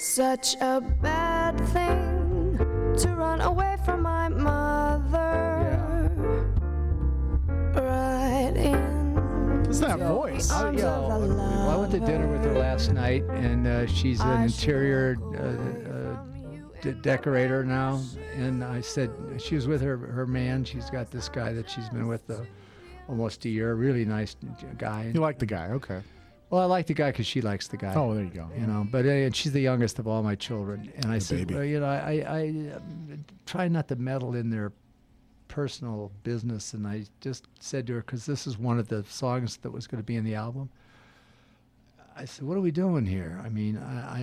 such a bad thing to run away from my mother. Right in. What's that voice? the arms of a I went to dinner with her last night, and she's an interior decorator now. And I said, she was with her man. She's got this guy that she's been with almost a year. Really nice guy. You like the guy, okay. Well, I like the guy because she likes the guy. Oh, there you go. You know, but and she's the youngest of all my children. And I said, baby. well, you know, I try not to meddle in their personal business. And I just said to her, because this is one of the songs that was going to be in the album, I said, what are we doing here? I mean,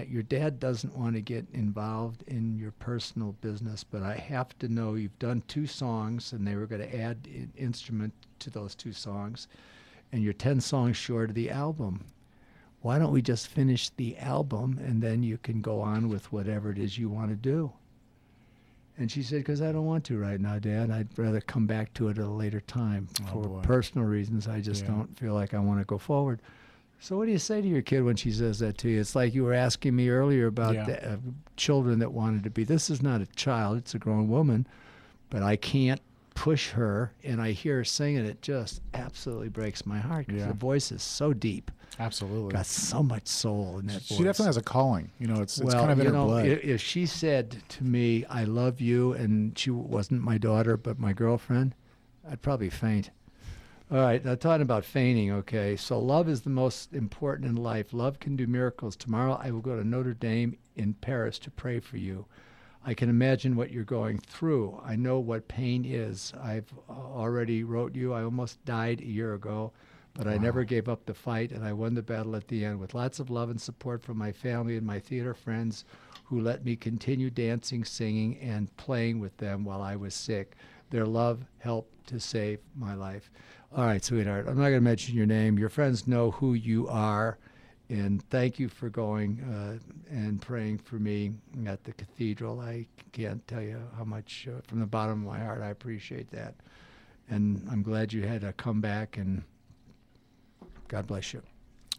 your dad doesn't want to get involved in your personal business, but I have to know you've done 2 songs, and they were going to add an instrument to those 2 songs, and you're 10 songs short of the album. Why don't we just finish the album, and then you can go on with whatever it is you want to do? And she said, because I don't want to right now, Dad. I'd rather come back to it at a later time. For personal reasons, I just don't feel like I want to go forward. So what do you say to your kid when she says that to you? It's like you were asking me earlier about the, children that wanted to be. This is not a child. It's a grown woman. But I can't push her, and I hear her singing. It just absolutely breaks my heart because the voice is so deep. Absolutely. Got so much soul in that voice. She definitely has a calling. You know, it's kind of in her blood. If she said to me, I love you, and she wasn't my daughter but my girlfriend, I'd probably faint. All right, now talking about fainting, okay. So love is the most important in life. Love can do miracles. Tomorrow I will go to Notre Dame in Paris to pray for you. I can imagine what you're going through. I know what pain is. I've already wrote you. I almost died a year ago, but I never gave up the fight, and I won the battle at the end with lots of love and support from my family and my theater friends who let me continue dancing, singing, and playing with them while I was sick. Their love helped to save my life. All right, sweetheart, I'm not going to mention your name. Your friends know who you are, and thank you for going and praying for me at the cathedral. I can't tell you how much, from the bottom of my heart, I appreciate that. And I'm glad you had to come back, and God bless you.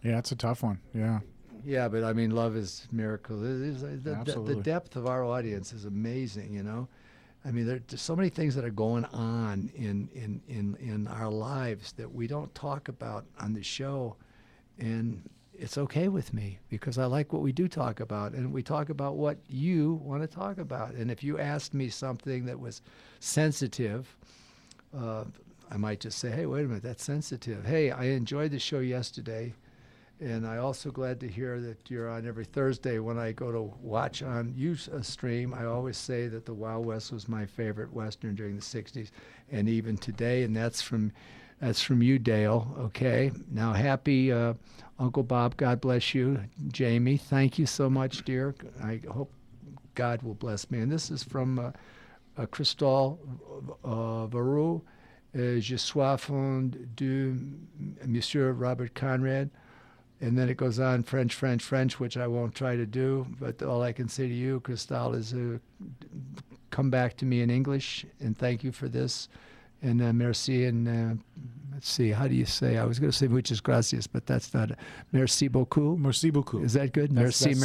Yeah, it's a tough one, yeah. Yeah, but I mean, love is miracle. The depth of our audience is amazing, you know. I mean, there's so many things that are going on in our lives that we don't talk about on the show, and it's okay with me because I like what we do talk about, and we talk about what you want to talk about. And if you asked me something that was sensitive, I might just say, hey, wait a minute, that's sensitive. Hey, I enjoyed the show yesterday. And I'm also glad to hear that you're on every Thursday. When I go to watch on stream, I always say that the Wild West was my favorite Western during the 60s and even today, and that's from you, Dale, okay? Now, happy Uncle Bob, God bless you. Jamie, thank you so much, dear. I hope God will bless me. And this is from Christelle Varou. Je suis fan de Monsieur Robert Conrad. And then it goes on French, which I won't try to do. But all I can say to you, Christelle, is come back to me in English, and thank you for this. And merci, and let's see, how do you say? I was going to say muchas gracias, but that's not. Merci beaucoup. Merci beaucoup. Is that good? Merci.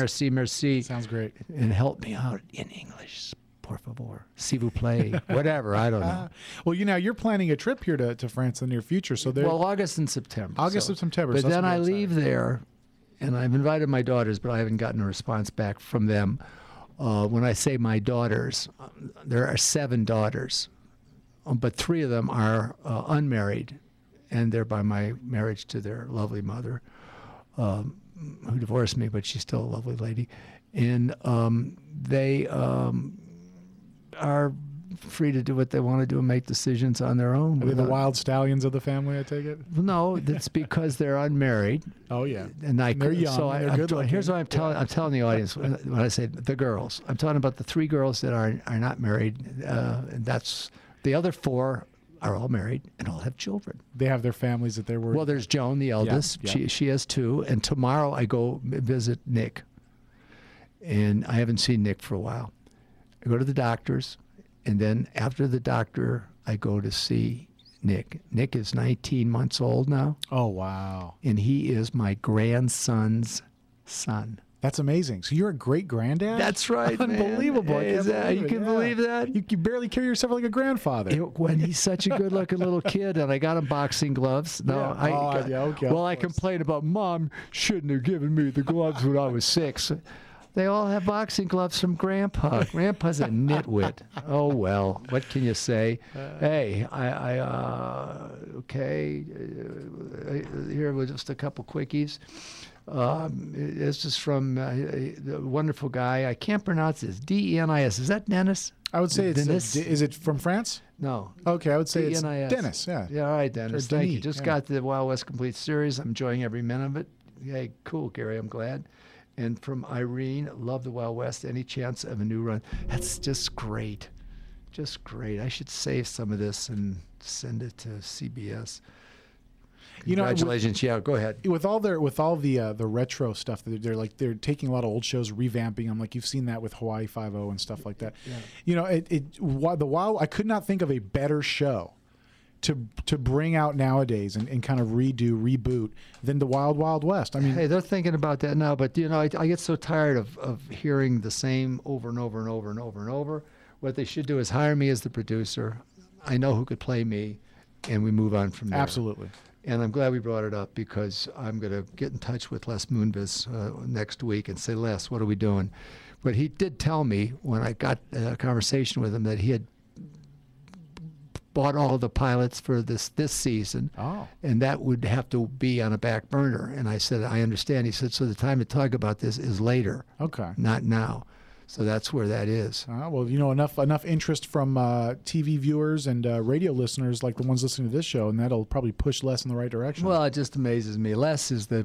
Sounds great. And help me out in English. Por favor, s'il vous plaît, whatever, I don't know. Well, you know, you're planning a trip here to France in the near future. So well, August and September. August and September. But so then I leave there, and I've invited my daughters, but I haven't gotten a response back from them. When I say my daughters, there are 7 daughters, but 3 of them are unmarried, and they're by my marriage to their lovely mother, who divorced me, but she's still a lovely lady. And they are free to do what they want to do and make decisions on their own. Are they the wild stallions of the family, I take it? No, that's because they're unmarried. Oh, yeah. And they're young. So they're good looking. Here's what I'm telling. I'm telling the audience when I say the girls. I'm talking about the 3 girls that are not married. And that's the other 4 are all married and all have children. They have their families that they're worried. Well, there's Joan, the eldest. Yeah. She has 2. And tomorrow I go visit Nick. And I haven't seen Nick for a while. I go to the doctor's, and then after the doctor, I go to see Nick. Nick is 19 months old now. Oh, wow. And he is my grandson's son. That's amazing. So you're a great granddad? That's right, man. Unbelievable. Hey, you can believe that? You can barely carry yourself like a grandfather. When he's such a good-looking little kid, and I got him boxing gloves. No, I complained about Mom shouldn't have given me the gloves when I was 6. They all have boxing gloves from Grandpa. Grandpa's a nitwit. Oh, well, what can you say? Hey, here was just a couple quickies. This is from a wonderful guy. I can't pronounce this. Denis. Is that Dennis? I would say it's Dennis. Is it from France? No. Okay, I would say it's Denis. Dennis. Yeah. Yeah. All right, Dennis. Or Thank Denis, you. Just yeah. got the Wild West Complete series. I'm enjoying every minute of it. Hey, cool, Gary. I'm glad. And from Irene, love the Wild West. Any chance of a new run? That's just great. Just great. I should save some of this and send it to CBS. Congratulations. Yeah, go ahead. With all the retro stuff, they're taking a lot of old shows, revamping them. Like you've seen that with Hawaii 5-0 and stuff like that. Yeah. The Wild. I could not think of a better show to bring out nowadays and kind of reboot than the Wild Wild West. I mean, hey, they're thinking about that now, but I get so tired of hearing the same over and over and over and over and over. What they should do is hire me as the producer. I know who could play me, and we move on from there. Absolutely. And I'm glad we brought it up because I'm going to get in touch with Les Moonves next week and say, Les, what are we doing? But he did tell me when I got a conversation with him that he had bought all the pilots for this season, and that would have to be on a back burner. And I said, I understand. He said, so the time to talk about this is later, not now. So that's where that is. Well, enough interest from TV viewers and radio listeners like the ones listening to this show, and that'll probably push Les in the right direction. Well, it just amazes me. Les is the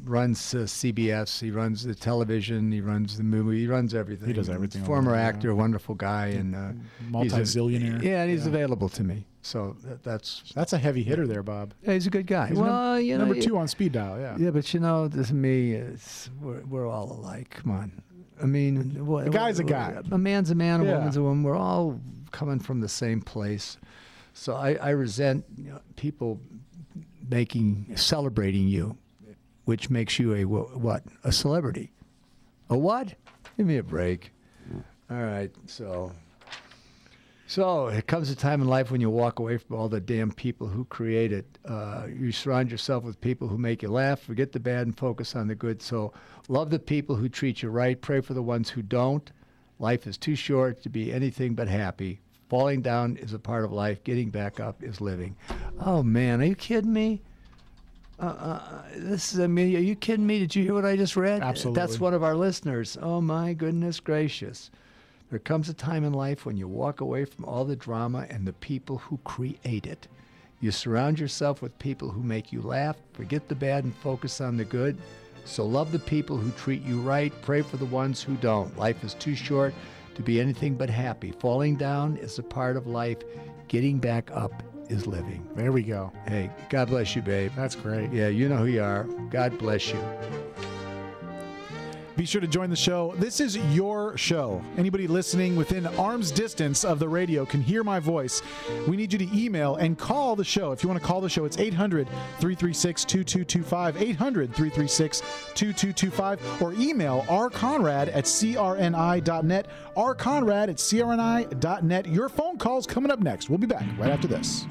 runs CBS. He runs the television. He runs the movie. He runs everything. He does everything. Former actor, wonderful guy, and multi-zillionaire. He's available to me. So that's a heavy hitter there, Bob. Yeah, he's a good guy. He's number 2 on speed dial. Yeah. Yeah, but to me, we're all alike. Come on. I mean, a guy's a guy. A man's a man, a woman's a woman. We're all coming from the same place. So I resent people celebrating you, which makes you a what? A celebrity. A what? Give me a break. All right, so it comes a time in life when you walk away from all the damn people who create it. You surround yourself with people who make you laugh, forget the bad, and focus on the good. So love the people who treat you right. Pray for the ones who don't. Life is too short to be anything but happy. Falling down is a part of life. Getting back up is living. Oh, man, are you kidding me? Are you kidding me? Did you hear what I just read? Absolutely. That's one of our listeners. Oh, my goodness gracious. There comes a time in life when you walk away from all the drama and the people who create it. You surround yourself with people who make you laugh, forget the bad, and focus on the good. So love the people who treat you right. Pray for the ones who don't. Life is too short to be anything but happy. Falling down is a part of life. Getting back up is living. There we go. Hey, God bless you, babe. That's great. Yeah, you know who you are. God bless you. Be sure to join the show. This is your show. Anybody listening within arm's distance of the radio can hear my voice. We need you to email and call the show. If you want to call the show, it's 800-336-2225, 800-336-2225, or email rconrad@crni.net, rconrad@crni.net. Your phone call's coming up next. We'll be back right after this.